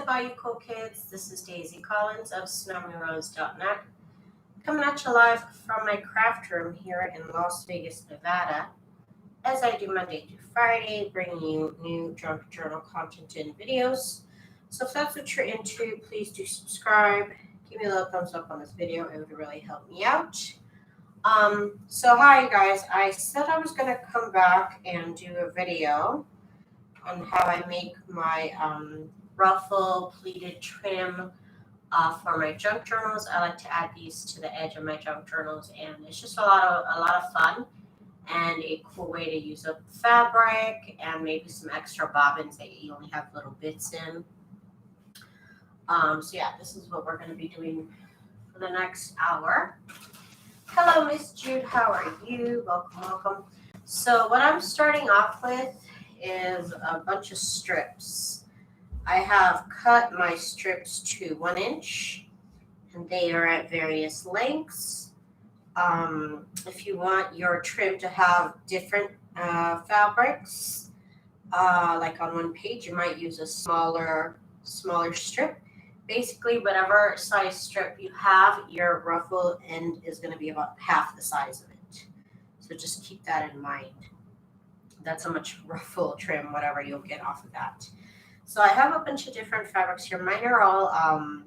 up, all you cool kids? This is Daisy Collins of TsunamiRose.net, coming at you live from my craft room here in Las Vegas, Nevada, as I do Monday through Friday, bringing you new junk journal content and videos. So if that's what you're into, please do subscribe. Give me a little thumbs up on this video. It would really help me out. So hi guys, I said I was going to come back and do a video on how I make my Ruffle pleated trim for my junk journals. I like to add these to the edge of my junk journals, and it's just a lot of fun and a cool way to use up fabric and maybe some extra bobbins that you only have little bits in. So yeah, this is what we're going to be doing for the next hour. Hello, Miss Jude. How are you? Welcome, welcome. So what I'm starting off with is a bunch of strips. I have cut my strips to 1 inch, and they are at various lengths. If you want your trim to have different fabrics, like on one page, you might use a smaller strip. Basically, whatever size strip you have, your ruffle end is going to be about half the size of it. So just keep that in mind. That's how much ruffle trim, whatever you'll get off of that. So I have a bunch of different fabrics here. Mine are all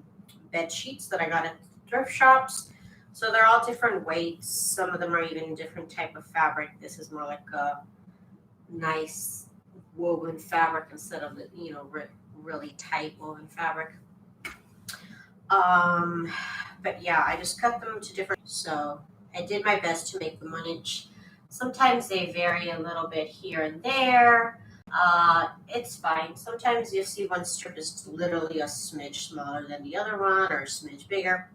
bed sheets that I got at thrift shops. So they're all different weights. Some of them are even different type of fabric. This is more like a nice woven fabric instead of the, really tight woven fabric. But yeah, I just cut them to different. So I did my best to make them 1 inch. Sometimes they vary a little bit here and there. It's fine. Sometimes you'll see one strip is literally a smidge smaller than the other one or a smidge bigger.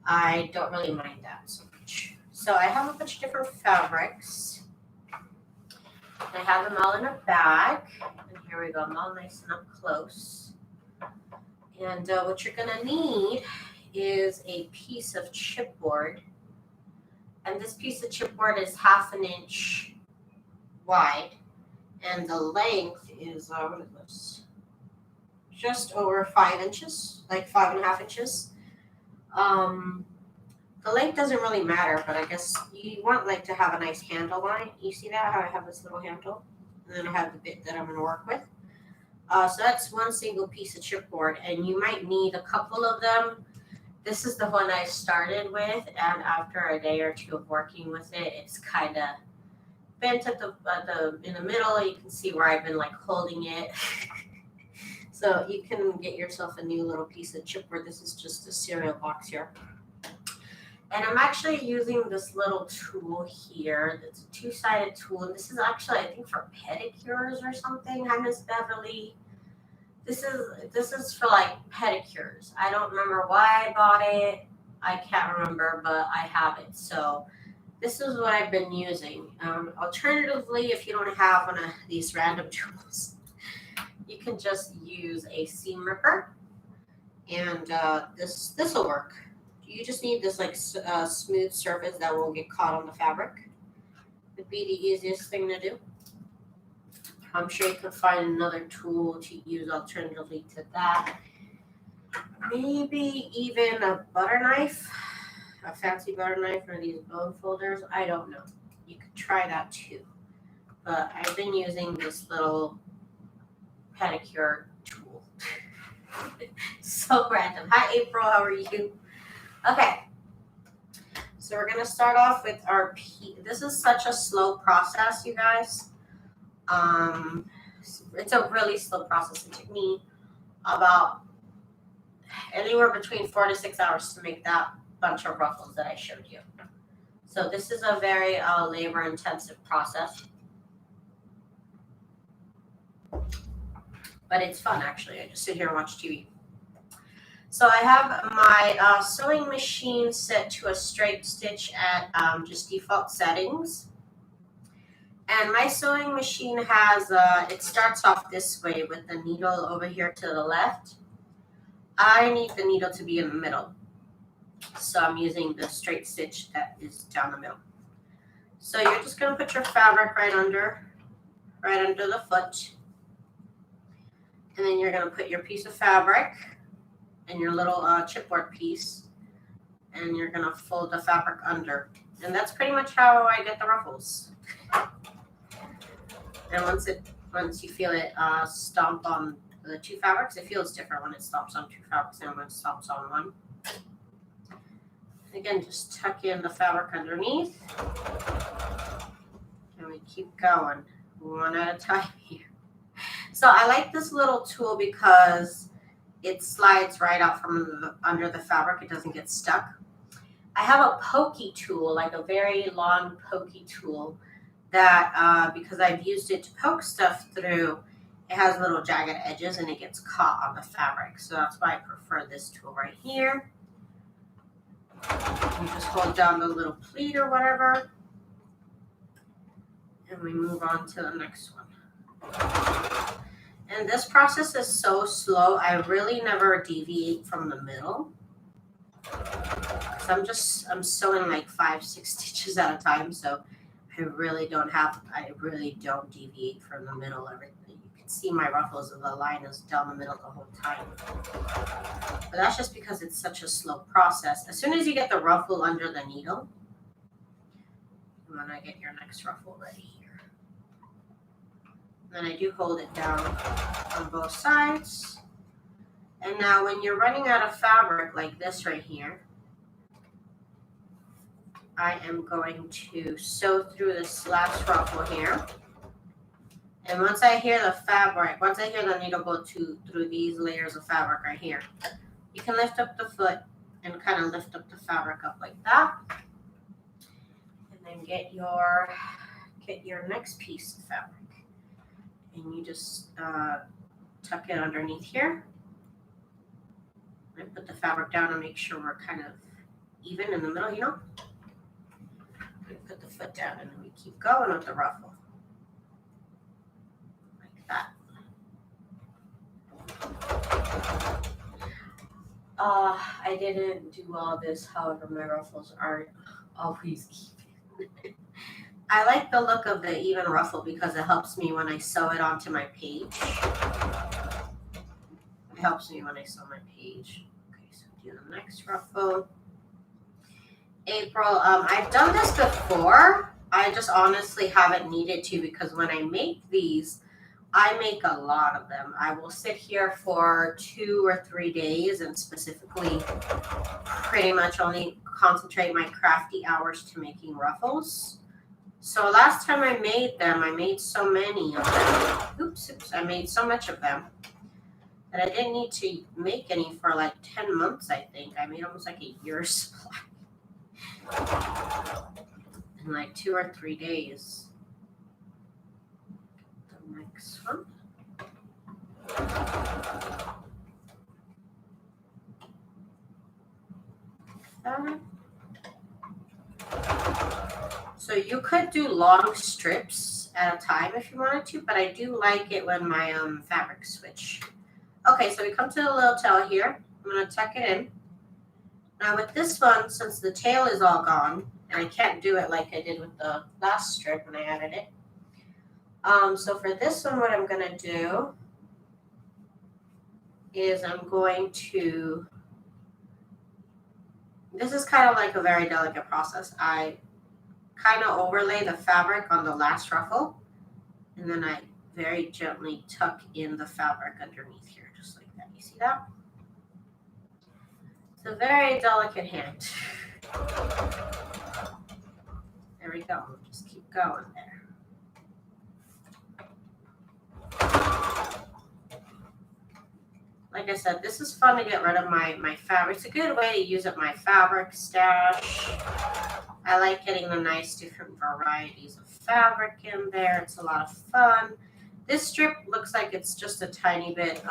I don't really mind that so much. So I have a bunch of different fabrics. I have them all in a bag. And here we go. I'm all nice and up close. And what you're going to need is a piece of chipboard. And this piece of chipboard is 1/2 inch wide. And the length is, what is this? Just over 5 inches, like 5.5 inches. The length doesn't really matter, but I guess you want to have a nice handle on it. You see that, how I have this little handle? And then I have the bit that I'm going to work with. So that's one single piece of chipboard, and you might need a couple of them. This is the one I started with, and after a day or two of working with it, it's kind of bent at in the middle. You can see where I've been holding it. So you can get yourself a new little piece of chipboard. This is just a cereal box here. And I'm actually using this little tool here. It's a 2-sided tool. And this is actually, I think, for pedicures or something. Hi, Miss Beverly. This is for pedicures. I don't remember why I bought it. I can't remember, but I have it. So this is what I've been using. Alternatively, if you don't have one of these random tools, you can just use a seam ripper, and this will work. You just need this smooth surface that won't get caught on the fabric. Would be the easiest thing to do. I'm sure you could find another tool to use alternatively to that. Maybe even a butter knife, a fancy butter knife, or these bone folders. I don't know. You could try that too. But I've been using this little pedicure tool. So random. Hi, April. How are you? Okay. So we're going to start off with our This is such a slow process, you guys. It's a really slow process. It took me about anywhere between 4 to 6 hours to make that bunch of ruffles that I showed you. So this is a very labor-intensive process. But it's fun, actually. I just sit here and watch TV. So I have my sewing machine set to a straight stitch at just default settings. And my sewing machine has, it starts off this way with the needle over here to the left. I need the needle to be in the middle. So I'm using the straight stitch that is down the middle. So you're just going to put your fabric right under the foot. And then you're gonna put your piece of fabric and your little chipboard piece, and you're gonna fold the fabric under. And that's pretty much how I get the ruffles. And once you feel it stomp on the two fabrics, it feels different when it stomps on two fabrics than when it stomps on one. Again, just tuck in the fabric underneath, and we keep going one at a time here. So I like this little tool because it slides right out from under the fabric. It doesn't get stuck. I have a pokey tool, like a very long pokey tool that, because I've used it to poke stuff through, it has little jagged edges and it gets caught on the fabric. So that's why I prefer this tool right here. You just hold down the little pleat or whatever, and we move on to the next one. And this process is so slow, I really never deviate from the middle. So I'm sewing like 5-6 stitches at a time, so I really don't deviate from the middle. Everything you can see my ruffles, and the line is down the middle the whole time. But that's just because it's such a slow process. As soon as you get the ruffle under the needle, you want to get your next ruffle ready here. Then I do hold it down on both sides. And now when you're running out of fabric like this right here, I am going to sew through this last ruffle here. And once I hear the needle go through these layers of fabric right here, you can lift up the foot and kind of lift up the fabric up like that. And then get your next piece of fabric. And you just tuck it underneath here. And put the fabric down and make sure we're kind of even in the middle, you know? We put the foot down and then we keep going with the ruffle. Like that. I didn't do all this, however, my ruffles aren't always even. I like the look of the even ruffle because it helps me when I sew it onto my page. It helps me when I sew my page. Okay, so do the next ruffle. April, I've done this before. I just honestly haven't needed to because when I make these, I make a lot of them. I will sit here for 2 or 3 days and specifically pretty much only concentrate my crafty hours to making ruffles. So last time I made them, I made so many of them. Oops, I made so much of them that I didn't need to make any for like 10 months, I think. I made almost like a year's supply in like 2 or 3 days. The next one. So you could do long strips at a time if you wanted to, but I do like it when my fabrics switch. Okay, so we come to the little tail here. I'm going to tuck it in. Now with this one, since the tail is all gone, and I can't do it like I did with the last strip when I added it. So for this one, what I'm going to do is I'm going to, this is kind of like a very delicate process. I kind of overlay the fabric on the last ruffle, and then I very gently tuck in the fabric underneath here, just like that. You see that? It's a very delicate hand. There we go. Just keep going there. Like I said, this is fun to get rid of my fabric. It's a good way to use up my fabric stash. I like getting the nice different varieties of fabric in there. It's a lot of fun. This strip looks like it's just a tiny bit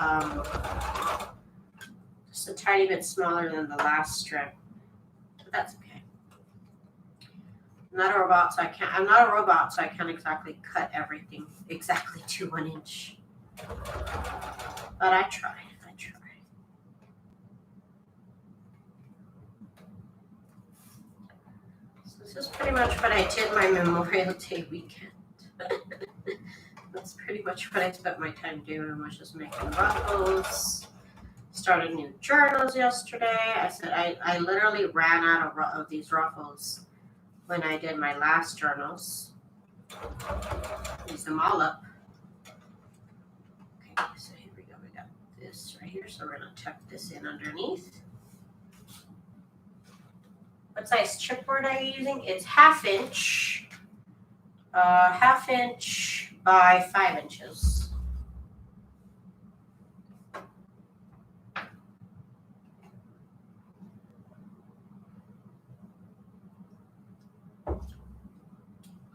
smaller than the last strip. But that's okay. I'm not a robot, so I can't exactly cut everything exactly to 1 inch. But I try. So this is pretty much what I did my Memorial Day weekend. That's pretty pretty much what I spent my time doing, was just making ruffles. Started new journals yesterday. I said I literally ran out of these ruffles when I did my last journals. Use them all up. Okay, so here we go. We got this right here. So we're gonna tuck this in underneath. What size chipboard are you using? It's 1/2 inch. 1/2 inch by 5 inches.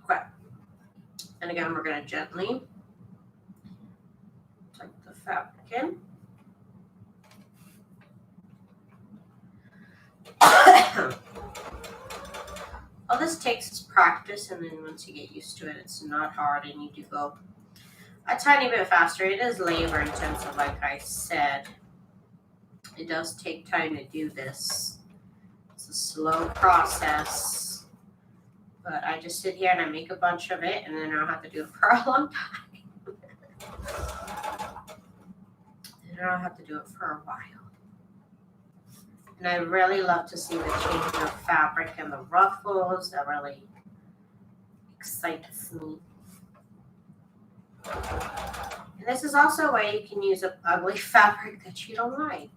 Okay. And again, we're going to gently tuck the fabric in. All this takes is practice, and then once you get used to it, it's not hard, and you do go a tiny bit faster. It is labor intensive, like I said. It does take time to do this. It's a slow process, but I just sit here and I make a bunch of it, and then I don't have to do it for a long time. And I don't have to do it for a while. And I really love to see the change of fabric and the ruffles. That really excites me. And this is also a way you can use an ugly fabric that you don't like.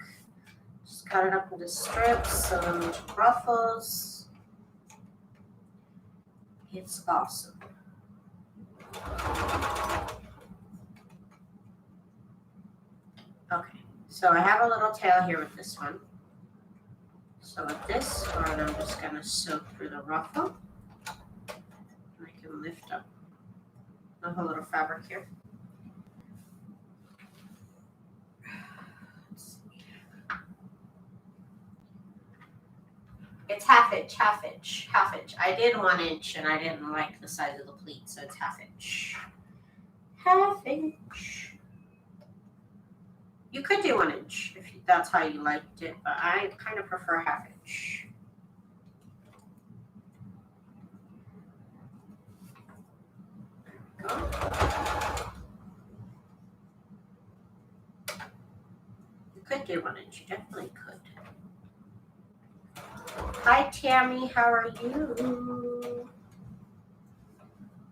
Just cut it up into strips, sew them into ruffles. It's awesome. Okay, so I have a little tail here with this one. So with this one, I'm just going to sew through the ruffle. And I can lift up the whole little fabric here. It's 1/2 inch, 1/2 inch, 1/2 inch. I did 1 inch and I didn't like the size of the pleat, so it's 1/2 inch. 1/2 inch. You could do 1 inch if that's how you liked it, but I kind of prefer 1/2 inch. There we go. You could do 1 inch. You definitely could. Hi, Tammy. How are you?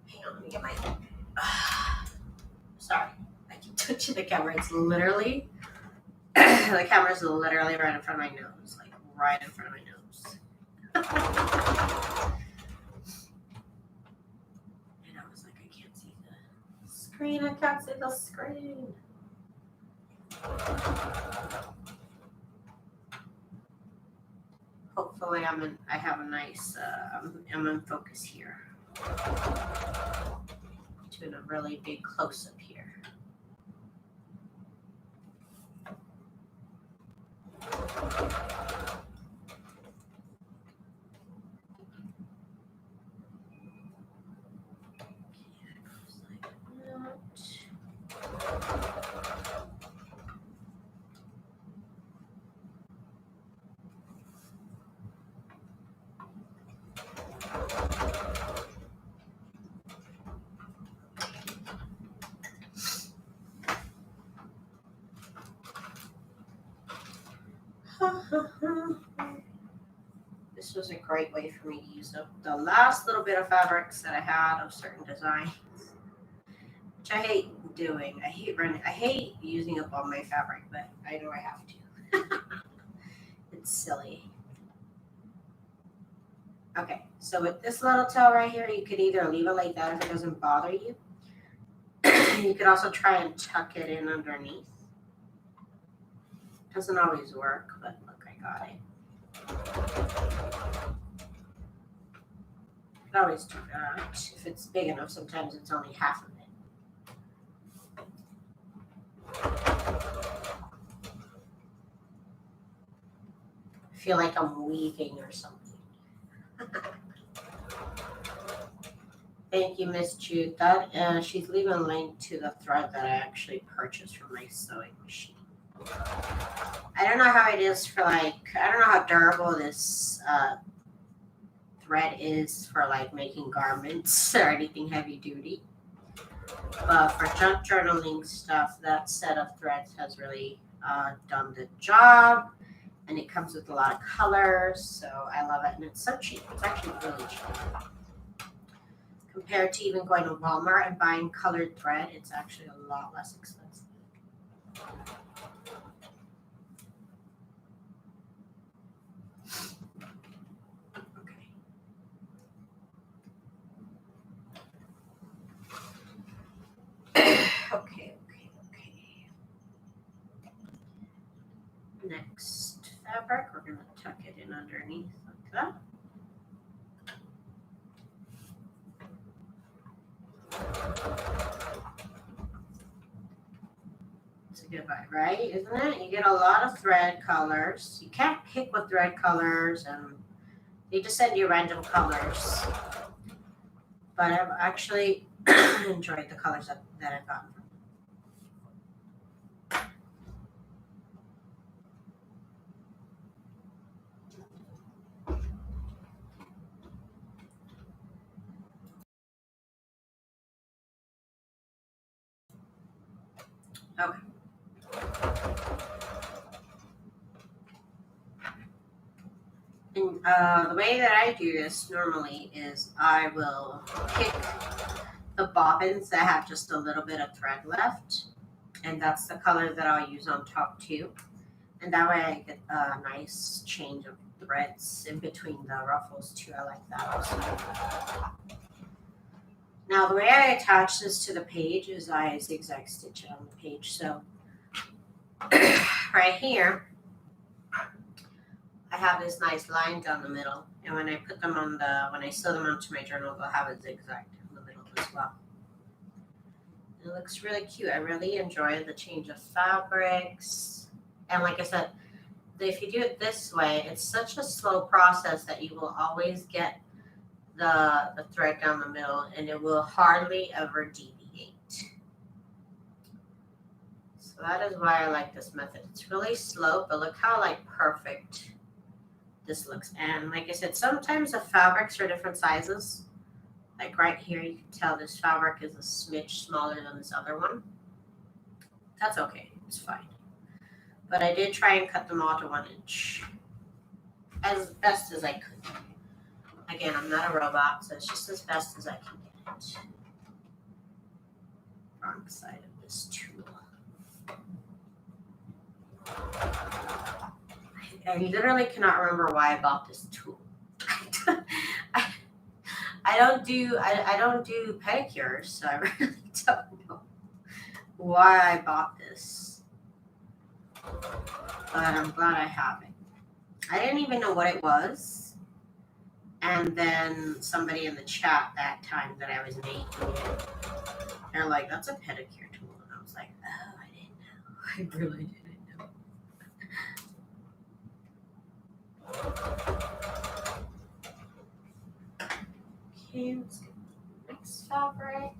Hang on, let me get my... Sorry. I keep touching the camera. It's literally... the camera's literally right in front of my nose. Like, right in front of my nose. And I was like, I can't see the screen. I can't see the screen. Hopefully I have a nice, I'm in focus here. Doing a really big close-up here. This was a great way for me to use up the last little bit of fabrics that I had of certain designs, which I hate doing. I hate using up all my fabric, but I know I have to. It's silly. Okay, so with this little tail right here, you could either leave it like that if it doesn't bother you. You could also try and tuck it in underneath. Doesn't always work, but look, I got it. You can always do that. If it's big enough, sometimes it's only half of it. I feel like I'm weaving or something. Thank you, Miss Jude. That she's leaving a link to the thread that I actually purchased from my sewing machine. I don't know how it is for I don't know how durable this thread is for making garments or anything heavy duty. But for junk journaling stuff, that set of threads has really done the job. And it comes with a lot of colors, so I love it. And it's so cheap. It's actually really cheap. Compared to even going to Walmart and buying colored thread, it's actually a lot less expensive. Okay. Next fabric, we're going to tuck it in underneath like that. It's a good buy, right? Isn't it? You get a lot of thread colors. You can't pick with thread colors, and they just send you random colors. But I've actually enjoyed the colors that I've gotten. Okay. And the way that I do this normally is I will pick the bobbins that have just a little bit of thread left, and that's the color that I'll use on top too. And that way I get a nice change of threads in between the ruffles too. I like that also. Now the way I attach this to the page is I zigzag stitch it on the page. So right here, I have this nice line down the middle, and when I put them on when I sew them onto my journal, they'll have a zigzag in the middle as well. It looks really cute. I really enjoy the change of fabrics. And like I said, if you do it this way, it's such a slow process that you will always get the thread down the middle, and it will hardly ever deviate. So that is why I like this method. It's really slow, but look how like perfect this looks. And like I said, sometimes the fabrics are different sizes. Like right here, you can tell this fabric is a smidge smaller than this other one. That's okay, it's fine. But I did try and cut them all to 1 inch as best as I could. Again, I'm not a robot, so it's just as best as I can get it. Wrong side of this tool. I literally cannot remember why I bought this tool. I don't do pedicures, so I really don't know why I bought this. But I'm glad I have it. I didn't even know what it was. And then somebody in the chat that time that I was making it, they're like, that's a pedicure tool. And I was like, oh, I didn't know. I really didn't know. Okay, let's get the next fabric.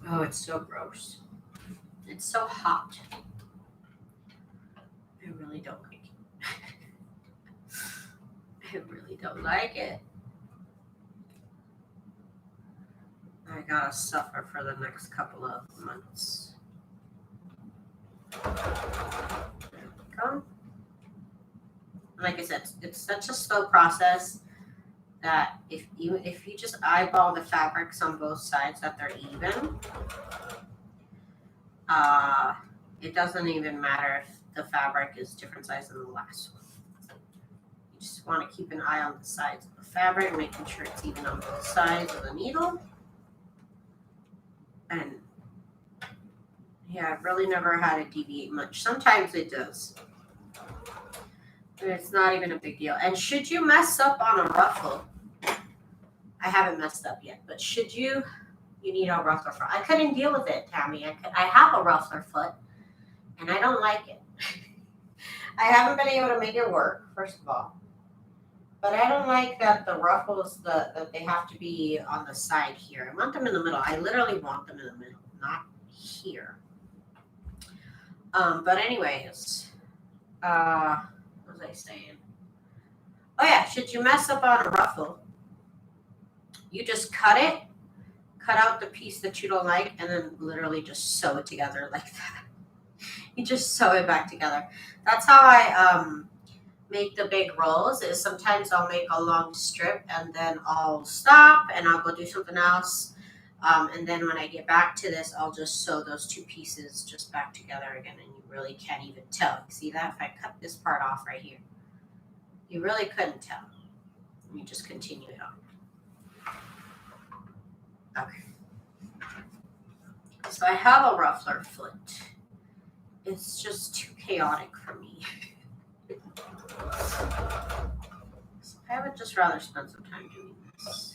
Oh, it's so gross. It's so hot. I really don't like it. I really don't like it. I gotta suffer for the next couple of months. There we go. Like I said, it's such a slow process that if you just eyeball the fabrics on both sides that they're even, it doesn't even matter if the fabric is different size than the last one. You just want to keep an eye on the sides of the fabric, making sure it's even on both sides of the needle. And yeah, I've really never had it deviate much. Sometimes it does, but it's not even a big deal. And should you mess up on a ruffle, I haven't messed up yet, but should you need a ruffler foot. I couldn't deal with it, Tammy. I have a ruffler foot, and I don't like it. I haven't been able to make it work, first of all. But I don't like that the ruffles, that they have to be on the side here. I want them in the middle. I literally want them in the middle, not here. But anyways, what was I saying? Oh yeah, should you mess up on a ruffle, You just cut it, cut out the piece that you don't like, and then literally just sew it together like that. You just sew it back together. That's how I make the big rolls. Is sometimes I'll make a long strip and then I'll stop and I'll go do something else. And then when I get back to this, I'll just sew those two pieces just back together again, and you really can't even tell. See that? If I cut this part off right here, you really couldn't tell. Let me just continue it on. Okay. So I have a ruffler foot. It's just too chaotic for me. So I would just rather spend some time doing this.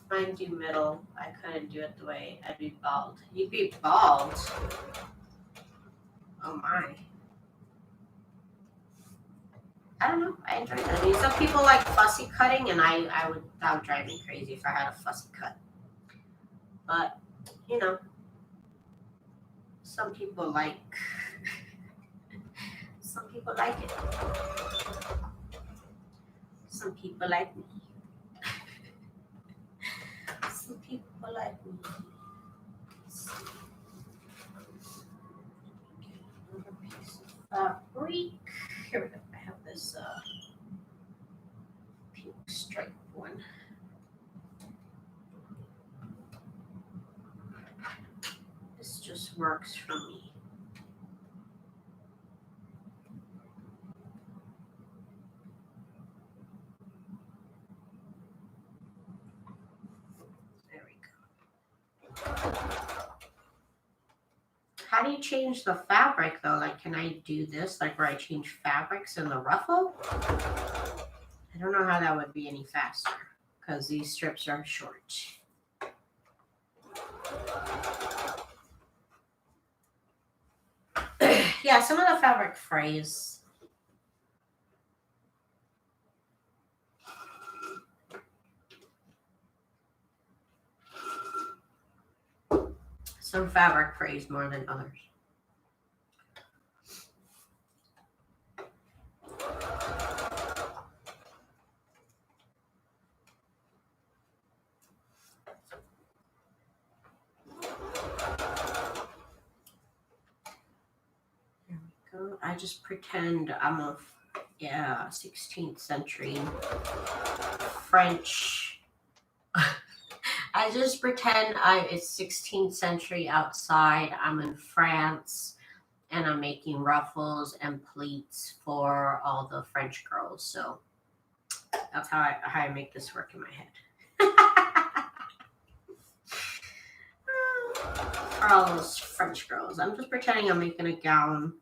Mine do middle. I couldn't do it the way I'd be bald. You'd be bald? Oh my. I don't know. I enjoy that. I mean, some people like fussy cutting, and that would drive me crazy if I had a fussy cut. But, you know, some people like it. Some people like me. Some people like me. Another piece of fabric. Here we go. I have this pink stripe one. This just works for me. There we go. How do you change the fabric though? Like, can I do this, like where I change fabrics in the ruffle? I don't know how that would be any faster because these strips are short. Yeah, some of the fabric frays. Some fabric frays more than others. There we go. I just pretend I'm a 16th century French. I just pretend it's 16th century outside. I'm in France and I'm making ruffles and pleats for all the French girls. So that's how I make this work in my head. For all those French girls. I'm just pretending I'm making a gown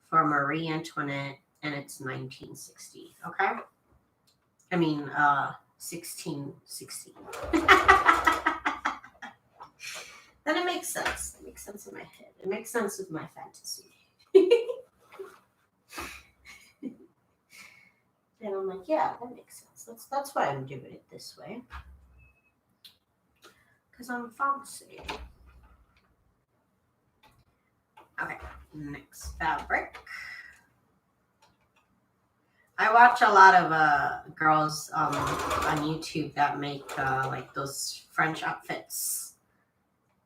for Marie Antoinette and it's 1960. Okay? I mean, 1660. Then it makes sense. It makes sense in my head. It makes sense with my fantasy. And I'm like, yeah, that makes sense. That's why I'm doing it this way. Because I'm fancy. Okay, next fabric. I watch a lot of girls on YouTube that make like those French outfits,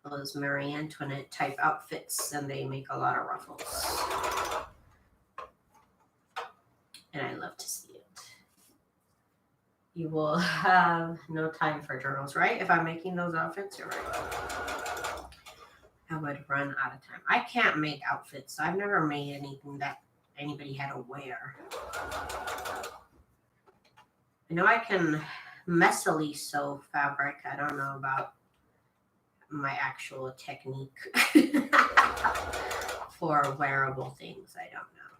those Marie Antoinette type outfits, and they make a lot of ruffles. And I love to see it. You will have no time for journals, right? If I'm making those outfits, you're right. I would run out of time. I can't make outfits. I've never made anything that anybody had to wear. I know I can messily sew fabric. I don't know about my actual technique for wearable things. I don't know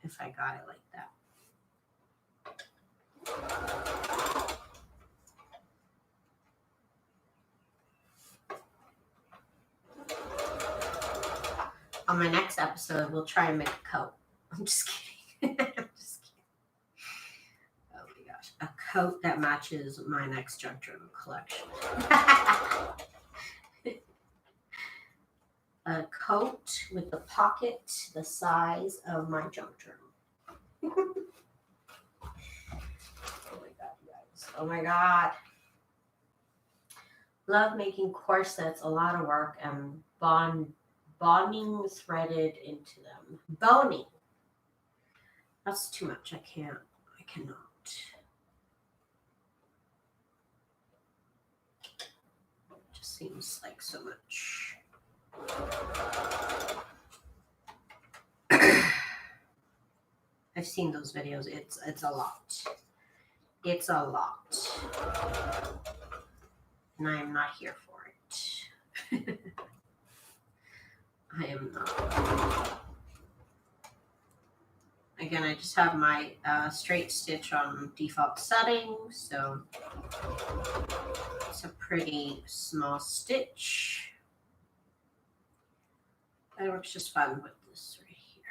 if I got it like that. On my next episode, we'll try and make a coat. I'm just kidding. I'm just kidding. Oh my gosh. A coat that matches my next junk journal collection. A coat with the pocket the size of my junk journal. Oh my God, you guys. Oh my God. Love making corsets, a lot of work, and bonding threaded into them. Boning. That's too much. I cannot. Just seems like so much. I've seen those videos. It's a lot. It's a lot. And I am not here for it. I am not. Again, I just have my straight stitch on default settings, so it's a pretty small stitch. That works just fine with this right here.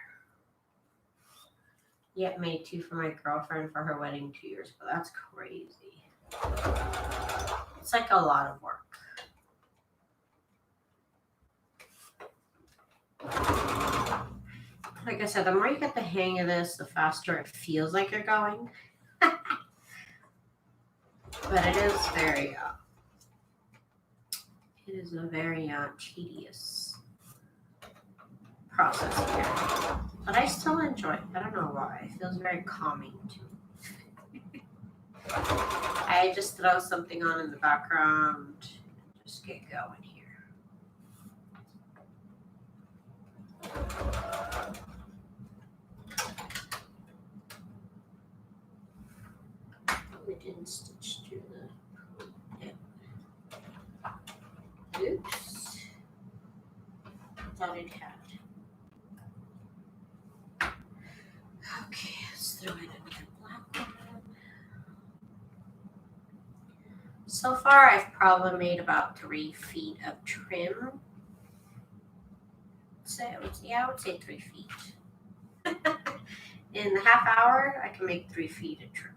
Yet made 2 for my girlfriend for her wedding 2 years ago. That's crazy. It's like a lot of work. Like I said, the more you get the hang of this, the faster it feels like you're going. But it is very, a very tedious process here. But I still enjoy it. I don't know why. It feels very calming to me. I just throw something on in the background and just get going here. We didn't stitch through the oops. Thought it had. Okay, let's throw in another black one. So far, I've probably made about 3 feet of trim. So I would say 3 feet. In the half hour, I can make 3 feet of trim.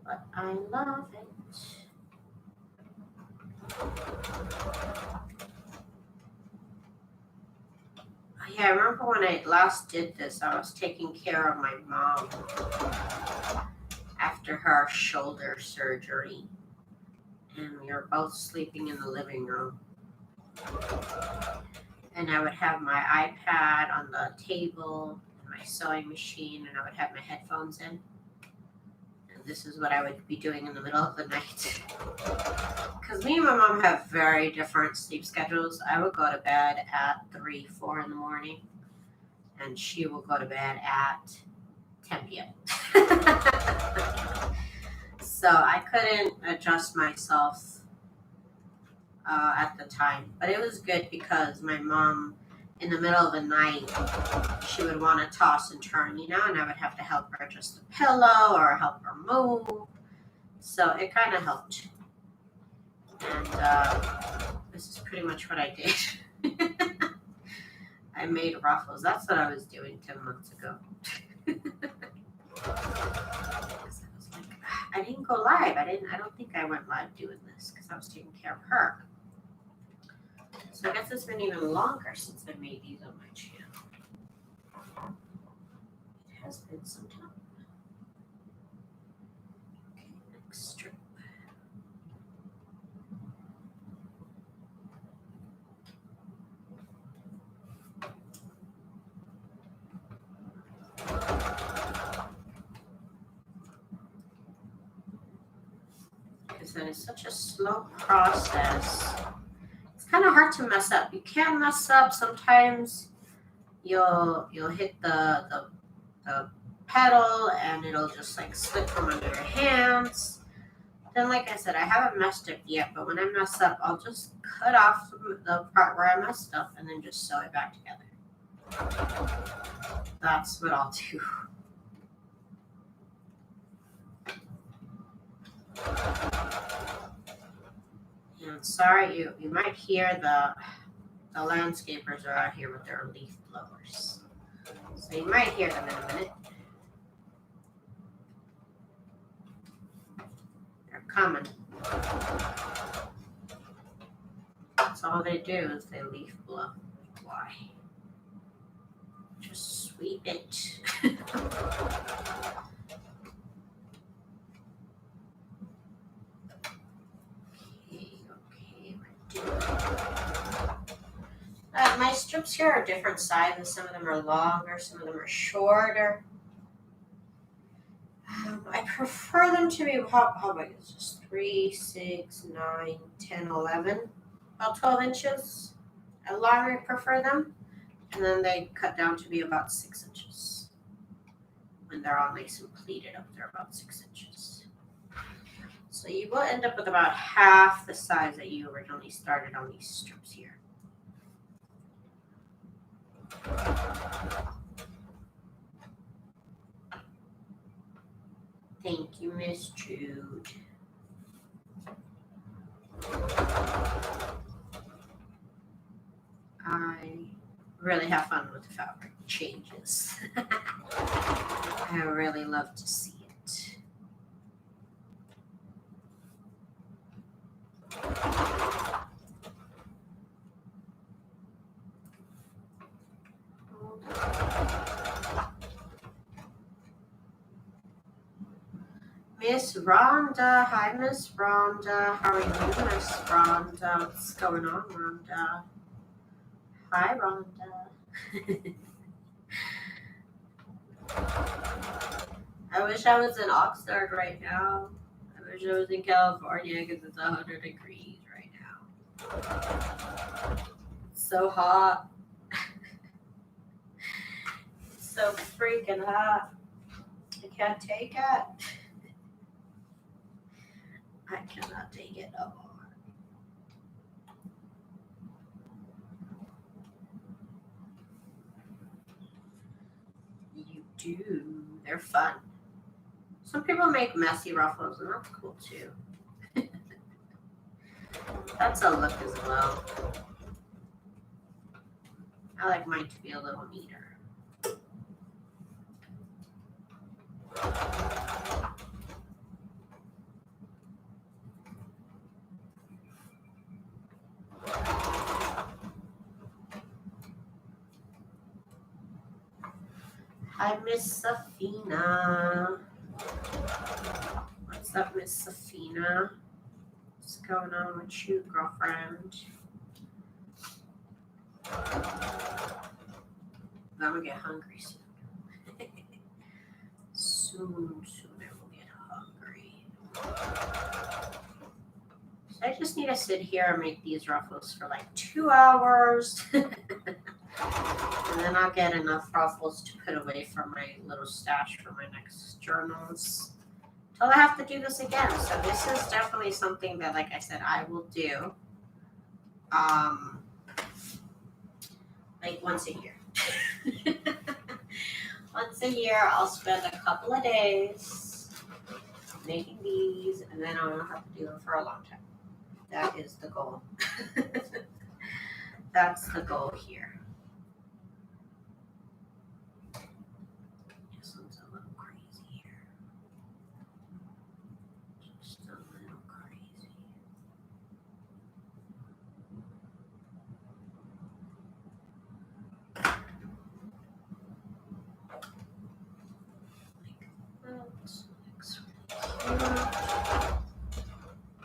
But I love it. Yeah, I remember when I last did this, I was taking care of my mom after her shoulder surgery. And we were both sleeping in the living room. And I would have my iPad on the table, and my sewing machine, and I would have my headphones in. And this is what I would be doing in the middle of the night. Because me and my mom have very different sleep schedules. I would go to bed at 3, 4 in the morning, and she will go to bed at 10 p.m. So I couldn't adjust myself at the time, but it was good because my mom, in the middle of the night, she would want to toss and turn, and I would have to help her adjust the pillow or help her move. So it kind of helped. And this is pretty much what I did. I made ruffles. That's what I was doing 10 months ago. I didn't go live. I don't think I went live doing this because I was taking care of her. So I guess it's been even longer since I made these on my channel. It has been some time. Okay, next strip. Because that is such a slow process. It's kind of hard to mess up. You can mess up. Sometimes you'll hit the pedal and it'll just like slip from under your hands. Then, like I said, I haven't messed up yet, but when I mess up, I'll just cut off the part where I messed up and then just sew it back together. That's what I'll do. And sorry, you might hear the landscapers are out here with their leaf blowers. So you might hear them in a minute. They're coming. That's all they do is they leaf blow. why. Just sweep it. My strips here are different sizes. Some of them are longer, some of them are shorter. I prefer them to be, how big is this? 3, 6, 9, 10, 11, about 12 inches. How long I prefer them. And then they cut down to be about 6 inches. When they're all nice and pleated up, they're about 6 inches. So you will end up with about half the size that you originally started on these strips here. Thank you, Miss Jude. I really have fun with the fabric changes. I really love to see it. Miss Rhonda. Hi, Miss Rhonda. How are you, Miss Rhonda? What's going on, Rhonda? Hi, Rhonda. I wish I was in Oxnard right now. I wish I was in California because it's 100 degrees right now. It's so hot. It's so freaking hot. I can't take it. I cannot take it no more. You do. They're fun. Some people make messy ruffles, and that's cool too. That's a look as well. I like mine to be a little neater. Hi, Miss Safina. What's up, Miss Safina? What's going on with you, girlfriend? I'm gonna get hungry soon. soon I will get hungry. So I just need to sit here and make these ruffles for like 2 hours. And then I'll get enough ruffles to put away for my little stash for my next journals. Till I have to do this again. So this is definitely something that, like I said, I will do. Like once a year. Once a year, I'll spend a couple of days making these, and then I won't have to do them for a long time. That is the goal. That's the goal here. This one's a little crazy here. Just a little crazy.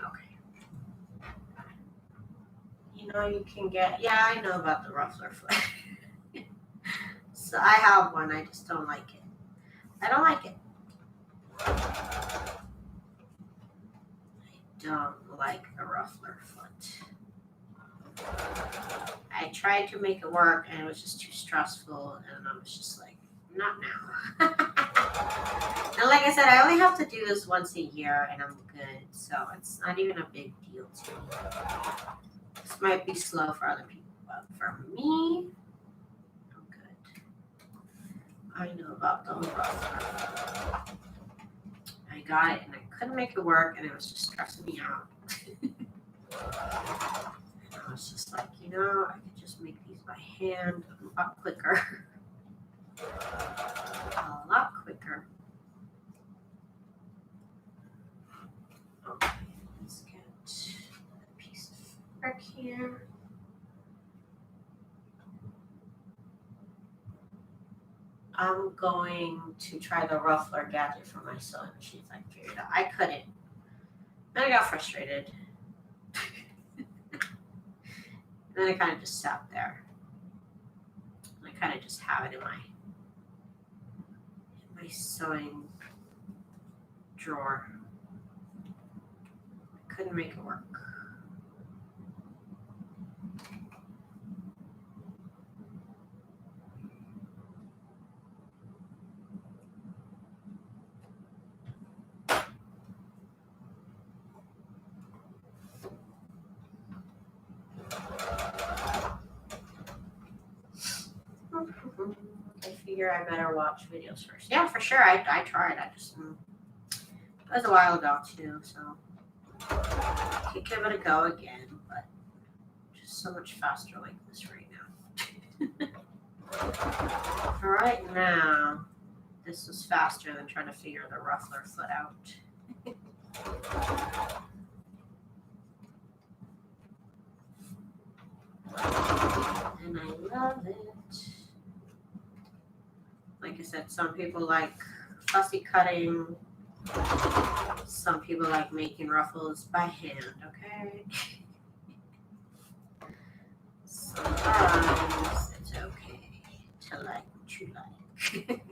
Okay. You know you can get, yeah, I know about the ruffler foot. So I have one, I just don't like it. I don't like it. I don't like the ruffler foot. I tried to make it work and it was just too stressful, and I was just like, not now. And like I said, I only have to do this once a year and I'm good. So it's not even a big deal to me. This might be slow for other people, but for me, I'm good. I know about the ruffler. I got it and I couldn't make it work and it was just stressing me out. I was just like, you know, I could just make these by hand a lot quicker. A lot quicker. Okay, let's get a piece of fabric here. I'm going to try the Ruffler gadget for my sewing machine if I can figure it out. I couldn't. Then I got frustrated. And then I kind of just sat there. And I kind of just have it in my sewing drawer. I couldn't make it work. I figure I better watch videos first. Yeah, for sure. I tried. I just it was a while ago too, so I could give it a go again, but just so much faster like this right now. Right now, this was faster than trying to figure the ruffler foot out. And I love it. Like I said, some people like fussy cutting. Some people like making ruffles by hand, okay? Sometimes it's okay to like what you like. Okay,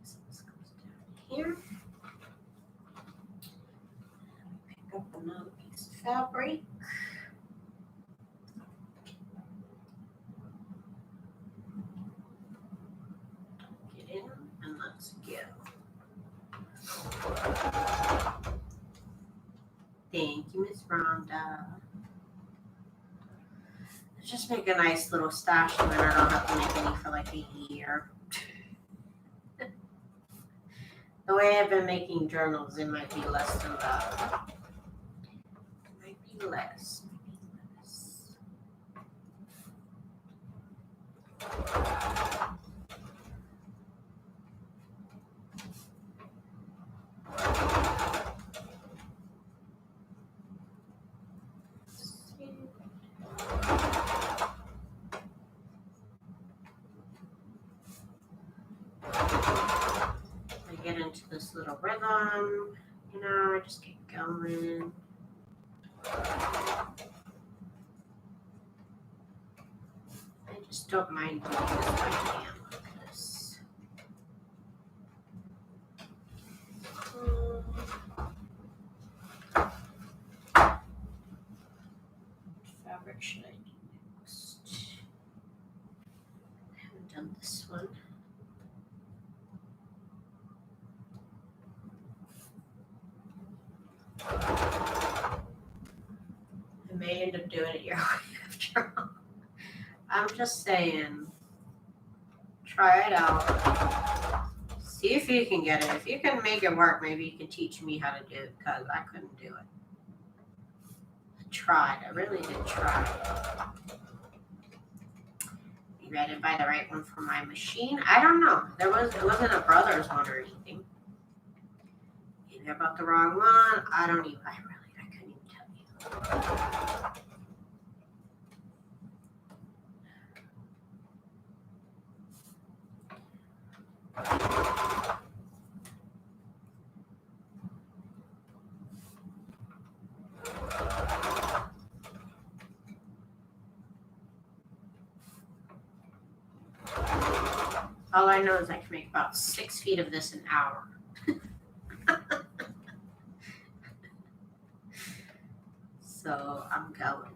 so this goes down here. Pick up another piece of fabric. Get in and let's go. Thank you, Miss Rhonda. Just make a nice little stash and then I don't have to make any for like a year. The way I've been making journals, it might be less than that. It might be less. Get into this little rhythm, you know, I just get going. I just don't mind doing this by hand like this. What fabric should I do next? I haven't done this one. I may end up doing it your way after all. I'm just saying, try it out. See if you can get it. If you can make it work, maybe you can teach me how to do it because I couldn't do it. I tried. I really did try. Maybe I didn't buy the right one for my machine. I don't know. It wasn't a Brothers one or anything. Maybe I bought the wrong one. I couldn't even tell you. All I know is I can make about 6 feet of this an hour. So I'm going.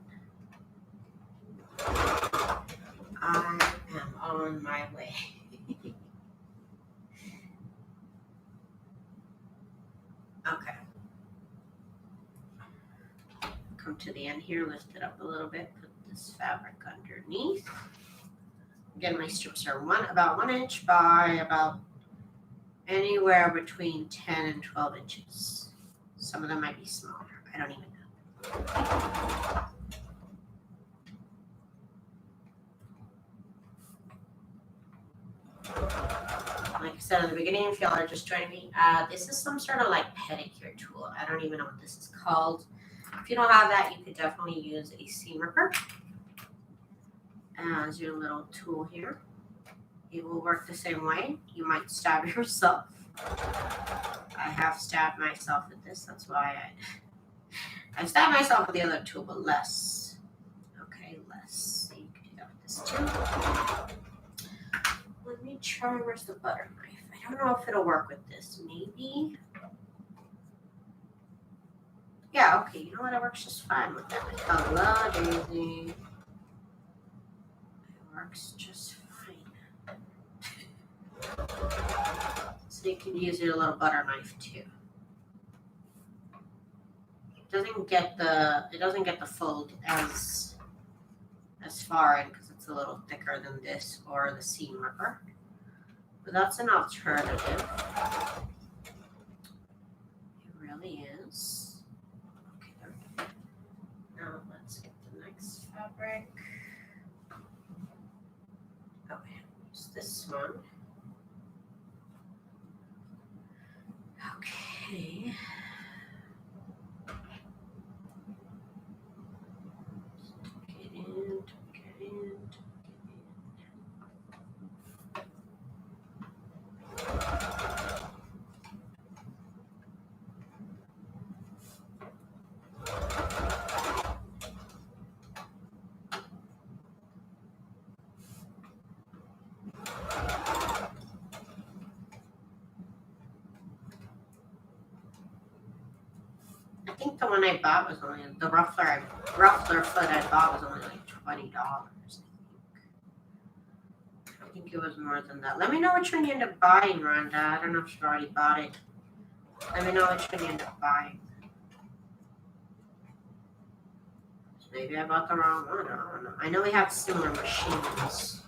I am on my way. Okay. Come to the end here, lift it up a little bit, put this fabric underneath. Again, my strips are about 1 inch by about anywhere between 10 and 12 inches. Some of them might be smaller. I don't even know. Like I said in the beginning, if y'all are just joining me, this is some sort of like pedicure tool. I don't even know what this is called. If you don't have that, you could definitely use a seam ripper. as your little tool here. It will work the same way. You might stab yourself. I have stabbed myself with this. That's why I stabbed myself with the other tool, but less. Okay, less. So you can do that with this too. Let me try. Where's the butter knife? I don't know if it'll work with this. Maybe. Yeah, okay. You know what? It works just fine with that. Hello, Daisy. It works just fine. So you can use your little butter knife too. It doesn't get the fold as far in because it's a little thicker than this or the seam ripper. But that's an alternative. It really is. Okay, there we go. Now let's get the next fabric. Okay, use this one. Okay. Tuck it in, tuck it in, tuck it in. I think the one I bought was only the ruffler foot I bought was only like $20. I think it was more than that. Let me know which one you end up buying, Rhonda. I don't know if you've already bought it. Let me know which one you end up buying. Maybe I bought the wrong one. I don't know. I know we have similar machines.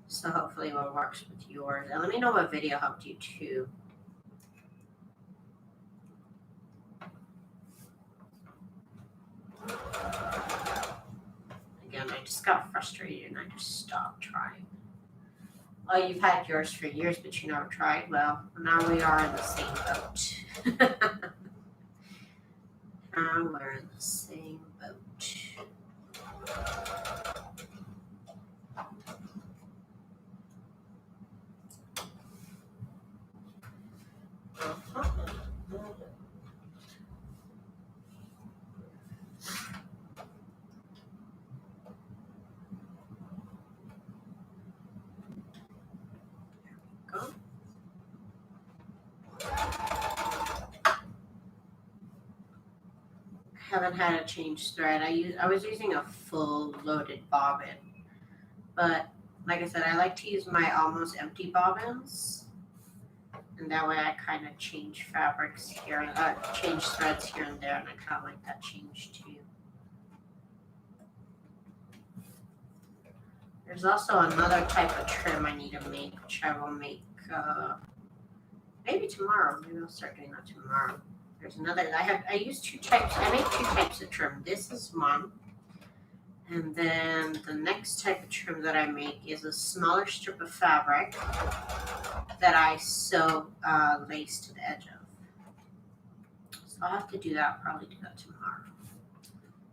So hopefully it works with yours. And let me know what video helped you too. Again, I just got frustrated and I just stopped trying. Oh, you've had yours for years, but you never tried. Well, now we are in the same boat. Now we're in the same boat. Haven't had a change thread. I was using a full loaded bobbin, but like I said, I like to use my almost empty bobbins, and that way I kind of change fabrics here, change threads here and there, and I kind of like that change too. There's also another type of trim I need to make, which I will make maybe tomorrow. Maybe I'll start doing that tomorrow. There's another. I use two types. I make two types of trim. This is one, and then the next type of trim that I make is a smaller strip of fabric that I sew lace to the edge of. So I'll have to do that. I'll probably do that tomorrow.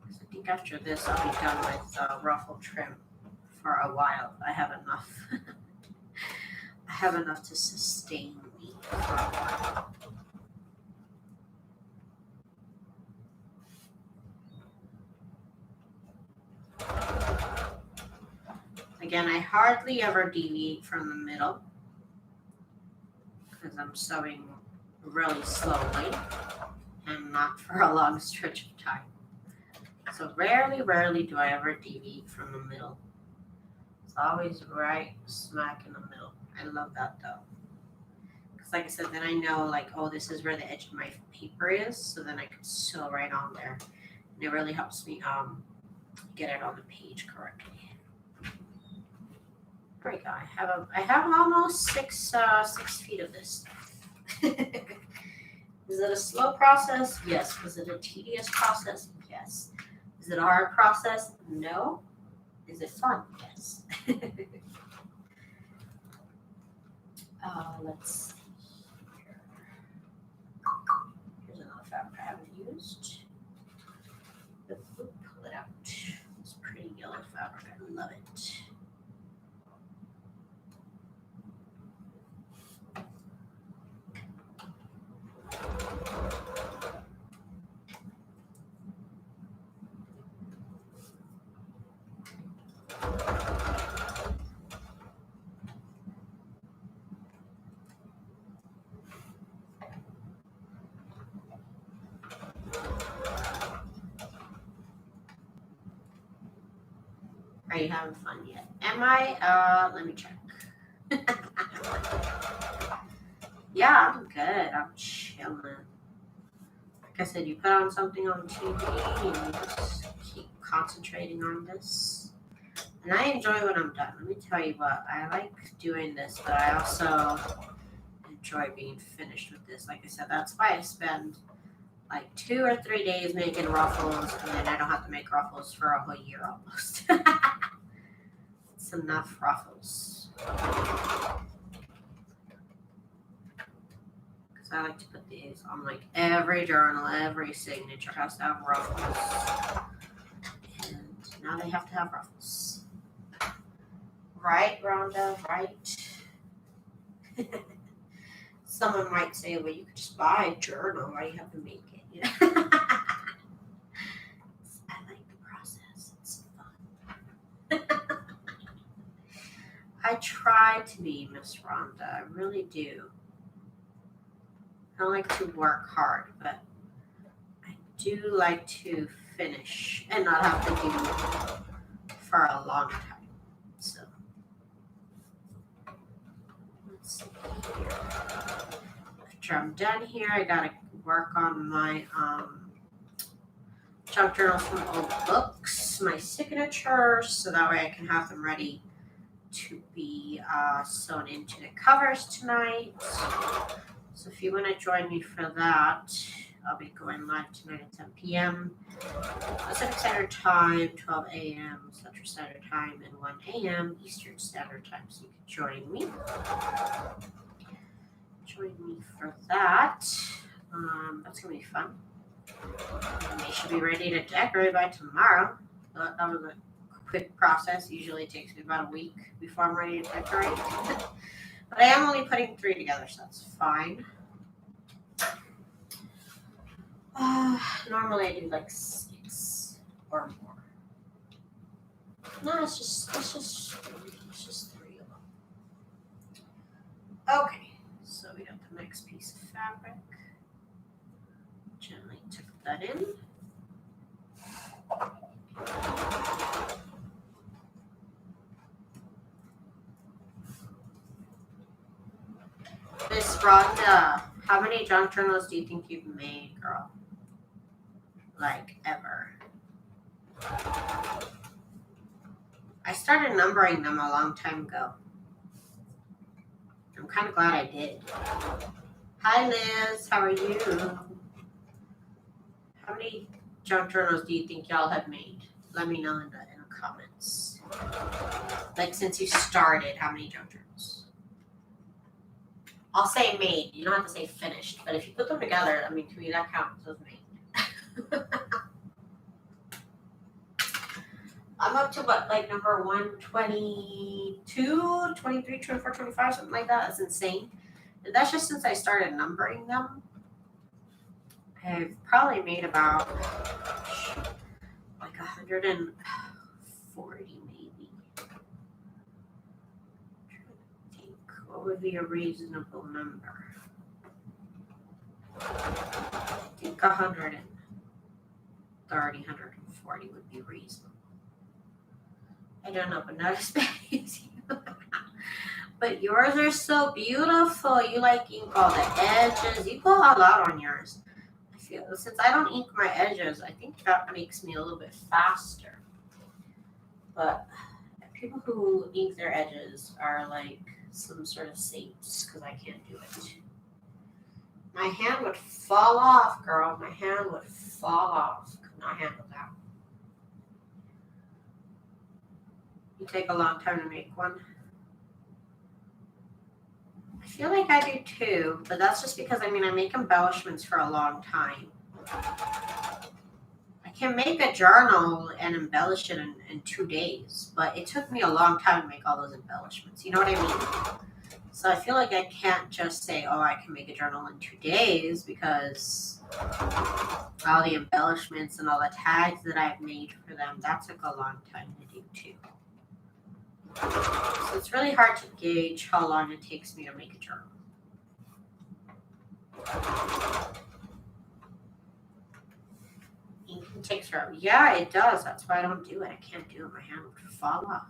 Because I think after this I'll be done with ruffle trim for a while. I have enough. I have enough to sustain me for a while. Again, I hardly ever deviate from the middle because I'm sewing really slowly and not for a long stretch of time. So rarely do I ever deviate from the middle. It's always right smack in the middle. I love that though. Because like I said, then I know like, oh, this is where the edge of my paper is. So then I can sew right on there. And it really helps me get it on the page correctly. There we go. I have almost six feet of this stuff. Is it a slow process? Yes. Was it a tedious process? Yes. Is it a hard process? No. Is it fun? Yes. Let's see here. Here's another fabric I haven't used. Pull it out. It's pretty yellow fabric. I love it. Are you having fun yet? Am I? Let me check. Yeah, I'm good. I'm chilling. Like I said, you put on something on TV and you just keep concentrating on this. And I enjoy when I'm done. Let me tell you what, I like doing this, but I also enjoy being finished with this. Like I said, that's why I spend like 2 or 3 days making ruffles, and then I don't have to make ruffles for a whole year almost. It's enough ruffles. Because I like to put these on like every journal, every signature has to have ruffles. And now they have to have ruffles. Right, Rhonda? Right? Someone might say, well, you could just buy a journal. Why do you have to make it? You know? I like the process. It's fun. I try to be, Miss Rhonda. I really do. I don't like to work hard, but I do like to finish and not have to do for a long time. So let's see here. After I'm done here, I gotta work on my junk journals from old books, my signatures, so that way I can have them ready to be sewn into the covers tonight. So if you want to join me for that, I'll be going live tonight at 10 p.m. Pacific Standard Time, 12 a.m. Central Standard Time, and 1 a.m. Eastern Standard Time. So you can join me. Join me for that. That's going to be fun. And they should be ready to decorate by tomorrow. That was a quick process. Usually it takes me about a week before I'm ready to decorate. But I am only putting 3 together, so that's fine. Normally I do like 6 or more. No, it's just 3 of them. Okay, so we got the next piece of fabric. Gently tuck that in. Miss Rhonda, how many junk journals do you think you've made, girl? Like, ever? I started numbering them a long time ago. I'm kind of glad I did. Hi, Liz. How are you? How many junk journals do you think y'all have made? Let me know in the comments. Like, since you started, how many junk journals? I'll say made. You don't have to say finished. But if you put them together, I mean, to me, that counts as made. I'm up to what, like number 122, 23, 24, 25, something like that. That's insane. And that's just since I started numbering them. I've probably made about like 140 maybe. I'm trying to think what would be a reasonable number. I think 130, 140 would be reasonable. I don't know, but not as bad as you. But yours are so beautiful. You like ink all the edges. You go all out on yours. I feel since I don't ink my edges, I think that makes me a little bit faster. But people who ink their edges are like some sort of saints because I can't do it. My hand would fall off, girl. My hand would fall off. Could not handle that. You take a long time to make one. I feel like I do too, but that's just because, I mean, I make embellishments for a long time. I can make a journal and embellish it in 2 days, but it took me a long time to make all those embellishments. You know what I mean? So I feel like I can't just say, oh, I can make a journal in 2 days because all the embellishments and all the tags that I've made for them, that took a long time to do too. So it's really hard to gauge how long it takes me to make a journal. Ink It takes forever. Yeah, it does. That's why I don't do it. I can't do it. My hand would fall off.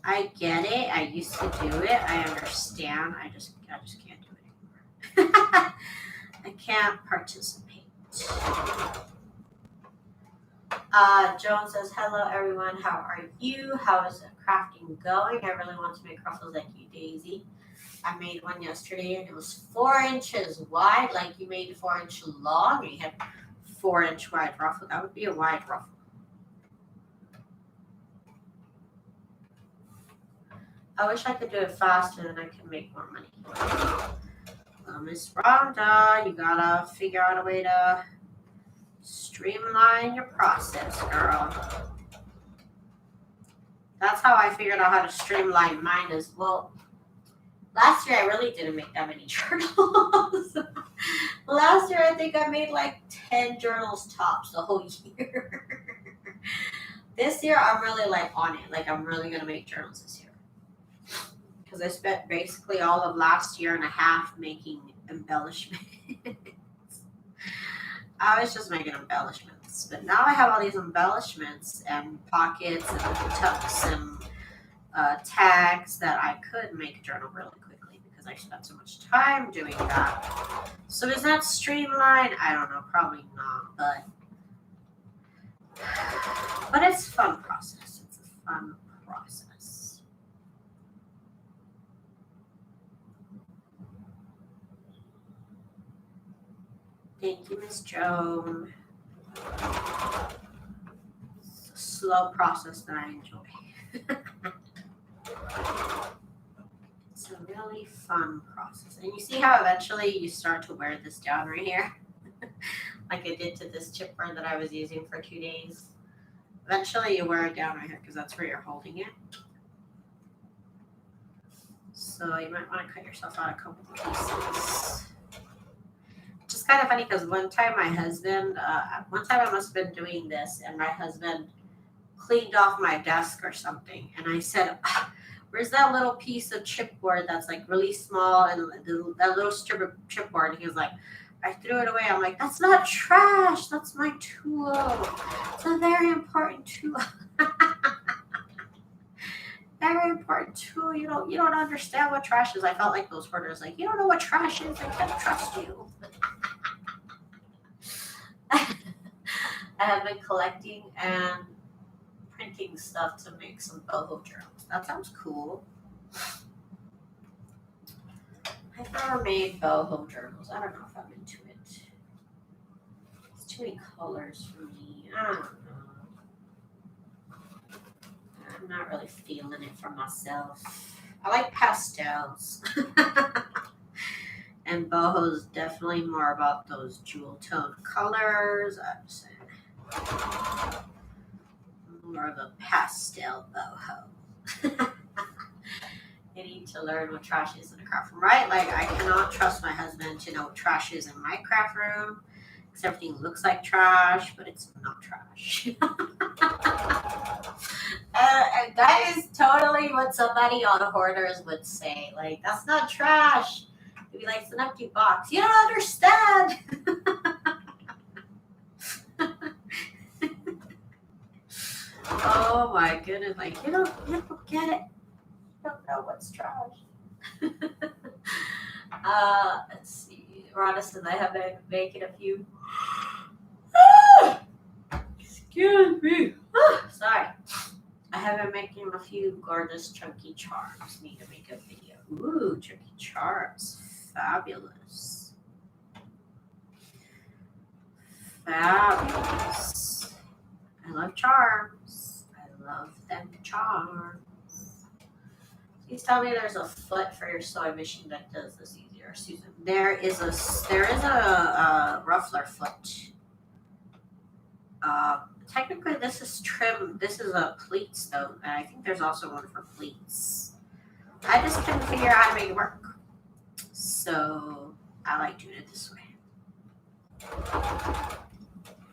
I get it. I used to do it. I understand. I just can't do it anymore. I can't participate. Joan says, hello everyone. How are you? How is the crafting going? I really want to make ruffles like you, Daisy. I made one yesterday and it was 4 inches wide. Like you made 4 inch long. You had 4 inch wide ruffle. That would be a wide ruffle. I wish I could do it faster, then I could make more money. Miss Rhonda, you gotta figure out a way to streamline your process, girl. That's how I figured out how to streamline mine as well. Last year, I really didn't make that many journals. Last year, I think I made like 10 journals tops the whole year. This year, I'm really like on it. Like, I'm really going to make journals this year. Because I spent basically all of last year and a half making embellishments. I was just making embellishments. But now I have all these embellishments and pockets and tucks and tags that I could make a journal really quickly because I spent so much time doing that. So is that streamlined? I don't know, probably not, but it's a fun process. It's a fun process. Thank you, Miss Joan. It's a slow process that I enjoy. It's a really fun process. And you see how eventually you start to wear this down right here? Like I did to this chipboard that I was using for 2 days. Eventually you wear it down right here because that's where you're holding it. So you might want to cut yourself out a couple pieces. Which is kind of funny because one time I must have been doing this and my husband cleaned off my desk or something. And I said, where's that little piece of chipboard that's like really small and that little strip of chipboard? And he was like, I threw it away. I'm like, that's not trash. That's my tool. It's a very important tool. Very important tool. You don't understand what trash is. I felt like those hoarders, like, you don't know what trash is. I can't trust you. I have been collecting and printing stuff to make some boho journals. That sounds cool. I've never made boho journals. I don't know if I'm into it. It's too many colors for me. I don't know. I'm not really feeling it for myself. I like pastels. And boho's definitely more about those jewel tone colors. I'm saying more of a pastel boho. I need to learn what trash is in a craft room, right? Like, I cannot trust my husband to know what trash is in my craft room because everything looks like trash, but it's not trash. That is totally what somebody on Hoarders would say. Like, that's not trash. They'd be like, it's an empty box. You don't understand. Oh my goodness! Like, you don't get it. You don't know what's trash. Let's see. Roniston, I have been making a few. Excuse me. Sorry. I have been making a few gorgeous chunky charms. Need to make a video. Ooh, chunky charms. Fabulous. Fabulous. I love charms. I love them charms. Please tell me there's a foot for your sewing machine that does this easier, Susan. There is a ruffler foot. Technically, this is trim. This is a pleats though, and I think there's also one for pleats. I just couldn't figure out how to make it work, so I like doing it this way.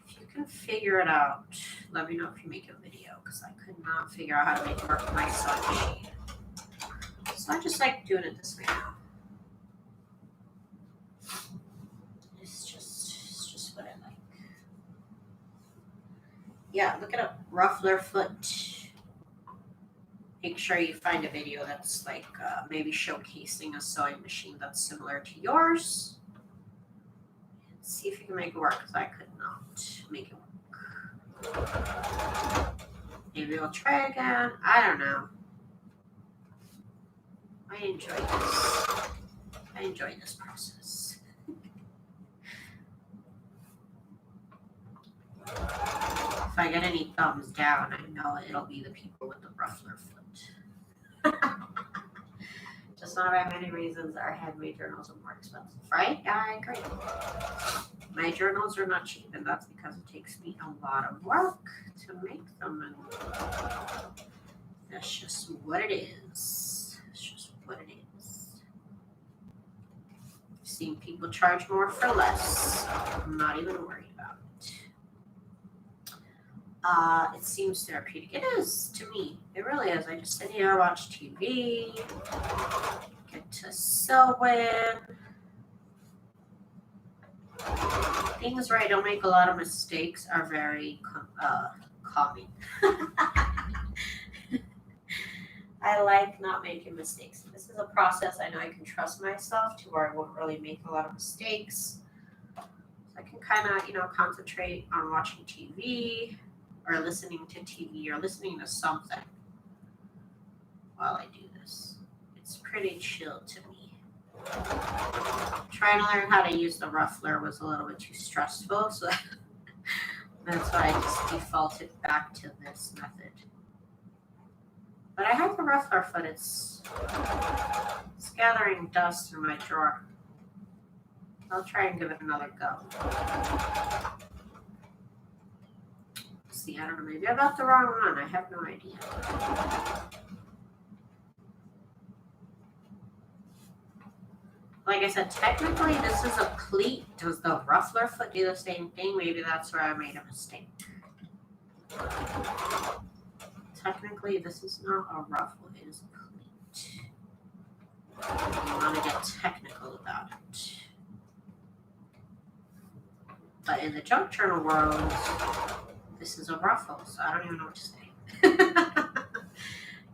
If you can figure it out, let me know if you make a video, because I could not figure out how to make it work with my sewing machine. So I just like doing it this way now. It's just what I like. Yeah, look it up. Ruffler foot. Make sure you find a video that's like maybe showcasing a sewing machine that's similar to yours. See if you can make it work, because I could not make it work. Maybe we'll try again. I don't know. I enjoy this. I enjoy this process. If I get any thumbs down, I know it'll be the people with the ruffler foot. Just not by many reasons our handmade journals are more expensive, right? Yeah, I agree. My journals are not cheap, and that's because it takes me a lot of work to make them, and that's just what it is. It's just what it is. I've seen people charge more for less. I'm not even worried about it. It seems therapeutic. It is to me. It really is. I just sit here, watch TV, get to sew in. Things where I don't make a lot of mistakes are very calming. I like not making mistakes. This is a process I know I can trust myself to where I won't really make a lot of mistakes. So I can kind of, concentrate on watching TV or listening to TV or listening to something while I do this. It's pretty chill to me. Trying to learn how to use the ruffler was a little bit too stressful, so that's why I just defaulted back to this method. But I have the ruffler foot. It's gathering dust in my drawer. I'll try and give it another go. See, I don't know. Maybe I got the wrong one. I have no idea. Like I said, technically this is a pleat. Does the ruffler foot do the same thing? Maybe that's where I made a mistake. Technically this is not a ruffle, it is a pleat. You want to get technical about it. But in the junk journal world, this is a ruffle, so I don't even know what to say.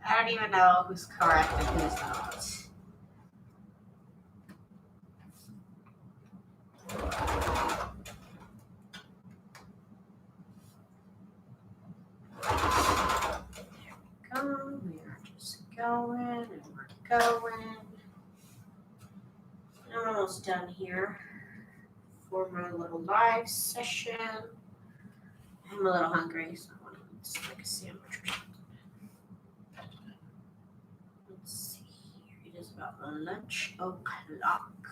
I don't even know who's correct and who's not. We are just going and we're going. I'm almost done here for my little live session. I'm a little hungry, so I want to eat like a sandwich or something. Let's see here. It is about lunch o'clock.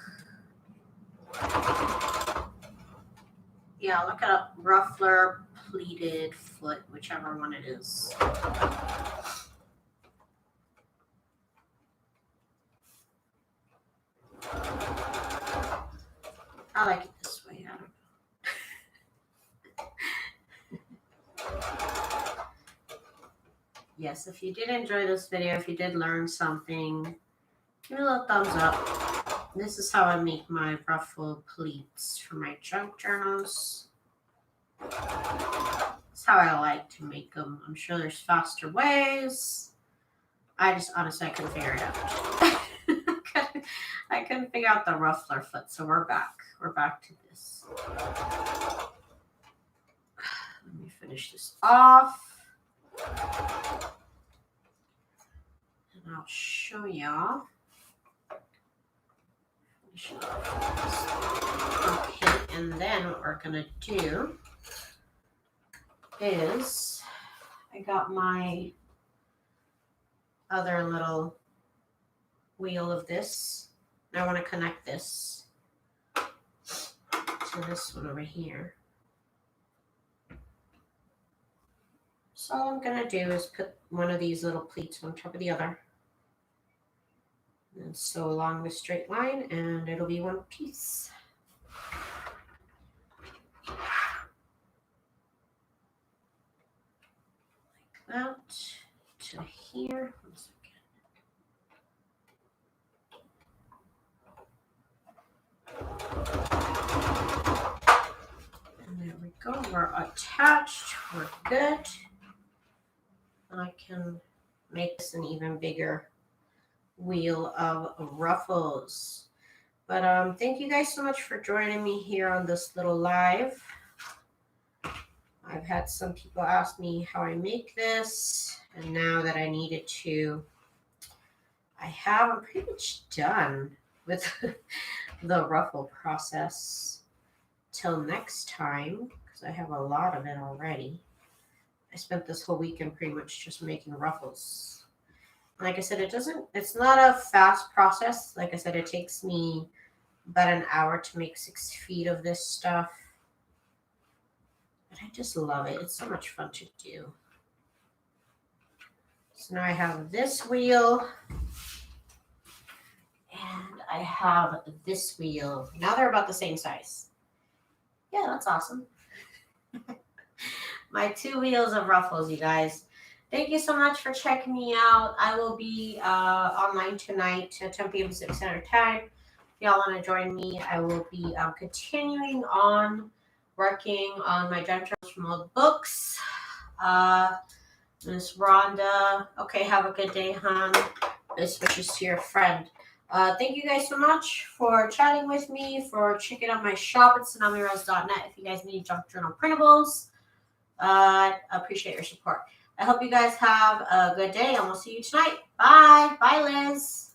Yeah, look it up. Ruffler, pleated foot, whichever one it is. I like it this way. I don't know. Yes, if you did enjoy this video, if you did learn something, give me a little thumbs up. This is how I make my ruffle pleats for my junk journals. That's how I like to make them. I'm sure there's faster ways. I just honestly I couldn't figure it out. I couldn't figure out the ruffler foot, so we're back. We're back to this. Let me finish this off. And I'll show y'all. Okay, and then what we're gonna do is I got my other little wheel of this. I want to connect this to this one over here. So all I'm going to do is put one of these little pleats on top of the other. And sew along the straight line, and it'll be one piece. Like that to here. One second. And there we go. We're attached. We're good. I can make this an even bigger wheel of ruffles. But thank you guys so much for joining me here on this little live. I've had some people ask me how I make this, and now that I needed to, I'm pretty much done with the ruffle process till next time, because I have a lot of it already. I spent this whole weekend pretty much just making ruffles. Like I said, it's not a fast process. Like I said, it takes me about an hour to make 6 feet of this stuff. But I just love it. It's so much fun to do. So now I have this wheel. And I have this wheel. Now they're about the same size. Yeah, that's awesome. My 2 wheels of ruffles, you guys. Thank you so much for checking me out. I will be online tonight at 10 p.m. Pacific Standard Time. If y'all want to join me, I will be continuing on working on my Journals from Old Books. Miss Rhonda. Okay, have a good day, hon. Best wishes to your friend. Thank you guys so much for chatting with me, for checking out my shop at TsunamiRose.net. If you guys need junk journal printables, I appreciate your support. I hope you guys have a good day, and we'll see you tonight. Bye. Bye, Liz.